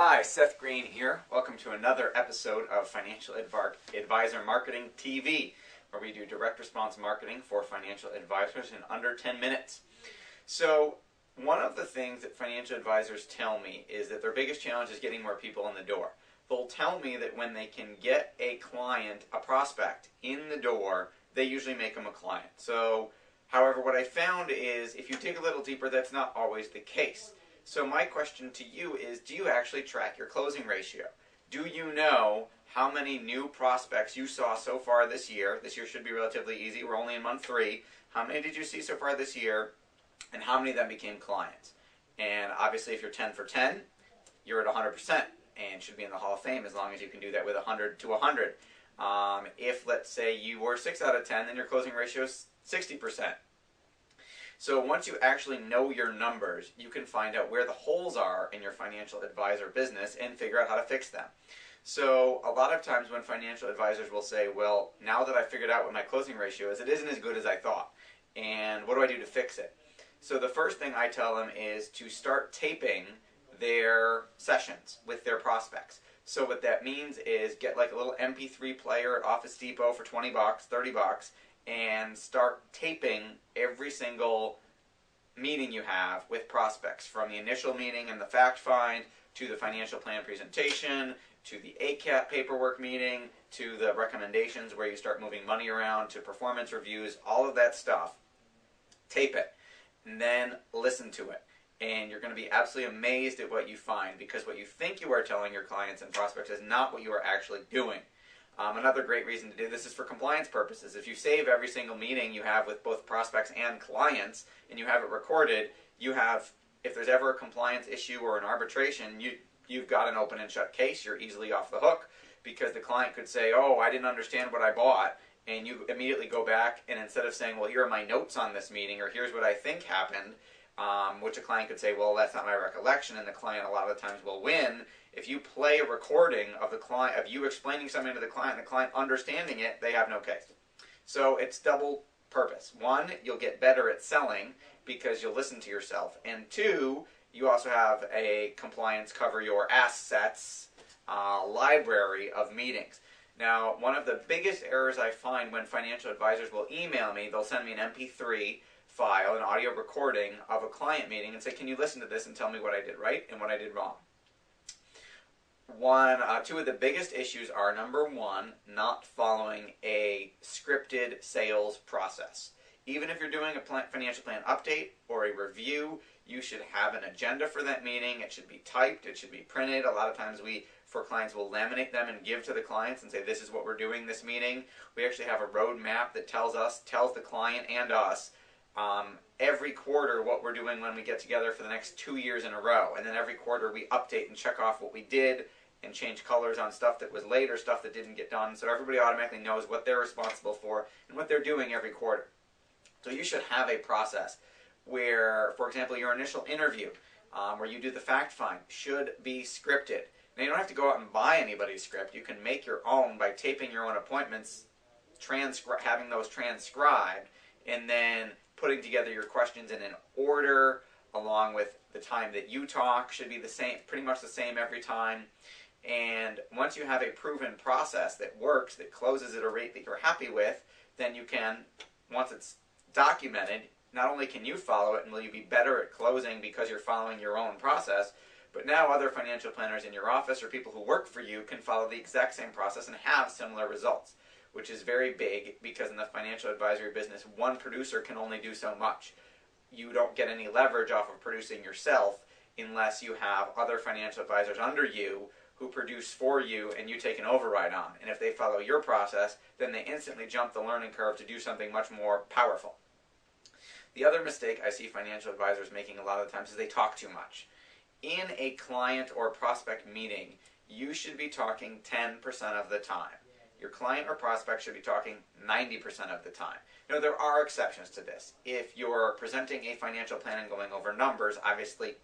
Hi, Seth Green here. Welcome to another episode of Financial Advisor Marketing TV, where we do direct response marketing for financial advisors in under 10 minutes. So, one of the things that financial advisors tell me is that their biggest challenge is getting more people in the door. They'll tell me that when they can get a client, a prospect, in the door, they usually make them a client. So, however, what I found is if you dig a little deeper, that's not always the case. So my question to you is, do you actually track your closing ratio? Do you know how many new prospects you saw so far this year? This year should be relatively easy. We're only in month 3. How many did you see so far this year? And how many of them became clients? And obviously if you're 10 for 10, you're at 100% and should be in the Hall of Fame as long as you can do that with 100 to 100. If, let's say, you were 6 out of 10, then your closing ratio is 60%. So once you actually know your numbers, you can find out where the holes are in your financial advisor business and figure out how to fix them. So a lot of times when financial advisors will say, well, now that I figured out what my closing ratio is, it isn't as good as I thought. And what do I do to fix it? So the first thing I tell them is to start taping their sessions with their prospects. So what that means is get like a little MP3 player at Office Depot for 20 bucks, 30 bucks, and start taping every single meeting you have with prospects, from the initial meeting and the fact find, to the financial plan presentation, to the ACAT paperwork meeting, to the recommendations where you start moving money around, to performance reviews, all of that stuff. Tape it, and then listen to it. And you're going to be absolutely amazed at what you find, because what you think you are telling your clients and prospects is not what you are actually doing. Another great reason to do this is for compliance purposes. If you save every single meeting you have with both prospects and clients, and you have it recorded, you have, if there's ever a compliance issue or an arbitration, you've got an open and shut case. You're easily off the hook, because the client could say, oh, I didn't understand what I bought, and you immediately go back, and instead of saying, well, here are my notes on this meeting, or here's what I think happened, which a client could say, well, that's not my recollection, and the client a lot of the times will win. If you play a recording of the client, of you explaining something to the client, and the client understanding it, they have no case. So it's double purpose. 1, you'll get better at selling because you'll listen to yourself. And 2, you also have a compliance cover your assets library of meetings. Now, one of the biggest errors I find when financial advisors will email me, they'll send me an MP3 file, an audio recording of a client meeting, and say, can you listen to this and tell me what I did right and what I did wrong? Two of the biggest issues are, number 1, not following a scripted sales process. Even if you're doing a financial plan update or a review, you should have an agenda for that meeting. It should be typed, it should be printed. A lot of times for clients, we'll laminate them and give to the clients and say, this is what we're doing this meeting. We actually have a roadmap that tells the client and us every quarter what we're doing when we get together for the next 2 years in a row. And then every quarter we update and check off what we did and change colors on stuff that was late or stuff that didn't get done, so everybody automatically knows what they're responsible for and what they're doing every quarter. So you should have a process where, for example, your initial interview, where you do the fact find, should be scripted. Now, you don't have to go out and buy anybody's script. You can make your own by taping your own appointments, having those transcribed, and then putting together your questions in an order, along with the time that you talk should be the same, pretty much the same every time. And once you have a proven process that works, that closes at a rate that you're happy with, then you can, once it's documented, not only can you follow it and will you be better at closing because you're following your own process, but now other financial planners in your office or people who work for you can follow the exact same process and have similar results, which is very big, because in the financial advisory business, one producer can only do so much. You don't get any leverage off of producing yourself unless you have other financial advisors under you who produce for you and you take an override on. And if they follow your process, then they instantly jump the learning curve to do something much more powerful. The other mistake I see financial advisors making a lot of the times is they talk too much. In a client or prospect meeting, you should be talking 10% of the time. Your client or prospect should be talking 90% of the time. Now, there are exceptions to this. If you're presenting a financial plan and going over numbers, obviously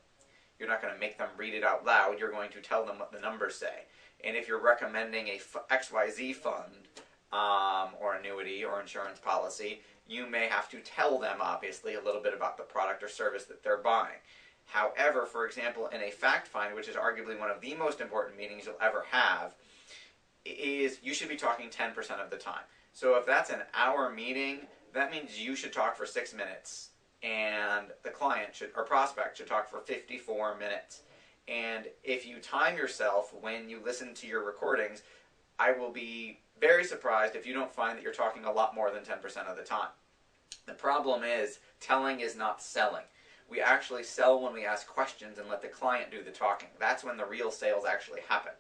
you're not going to make them read it out loud. You're going to tell them what the numbers say. And if you're recommending a XYZ fund or annuity or insurance policy, you may have to tell them, obviously, a little bit about the product or service that they're buying. However, for example, in a fact find, which is arguably one of the most important meetings you'll ever have, is you should be talking 10% of the time. So if that's an hour meeting, that means you should talk for 6 minutes, and the client should, or prospect should talk for 54 minutes. And if you time yourself when you listen to your recordings, I will be very surprised if you don't find that you're talking a lot more than 10% of the time. The problem is, telling is not selling. We actually sell when we ask questions and let the client do the talking. That's when the real sales actually happen.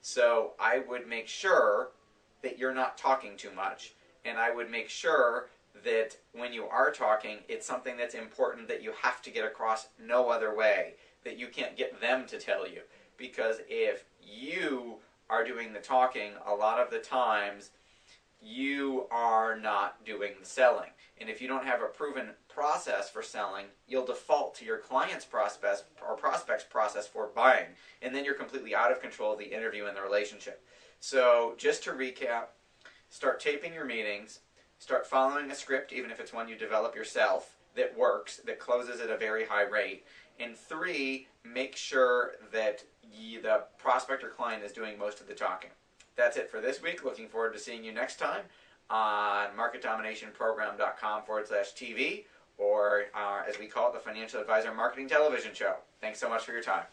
So I would make sure that you're not talking too much, and I would make sure that when you are talking, it's something that's important that you have to get across no other way, that you can't get them to tell you. Because if you are doing the talking, a lot of the times you are not doing the selling. And if you don't have a proven process for selling, you'll default to your client's process or prospect's process for buying. And then you're completely out of control of the interview and the relationship. So just to recap, start taping your meetings, start following a script, even if it's one you develop yourself, that works, that closes at a very high rate. And 3, make sure that the prospect or client is doing most of the talking. That's it for this week. Looking forward to seeing you next time on marketdominationprogram.com/TV, or as we call it, the Financial Advisor Marketing Television Show. Thanks so much for your time.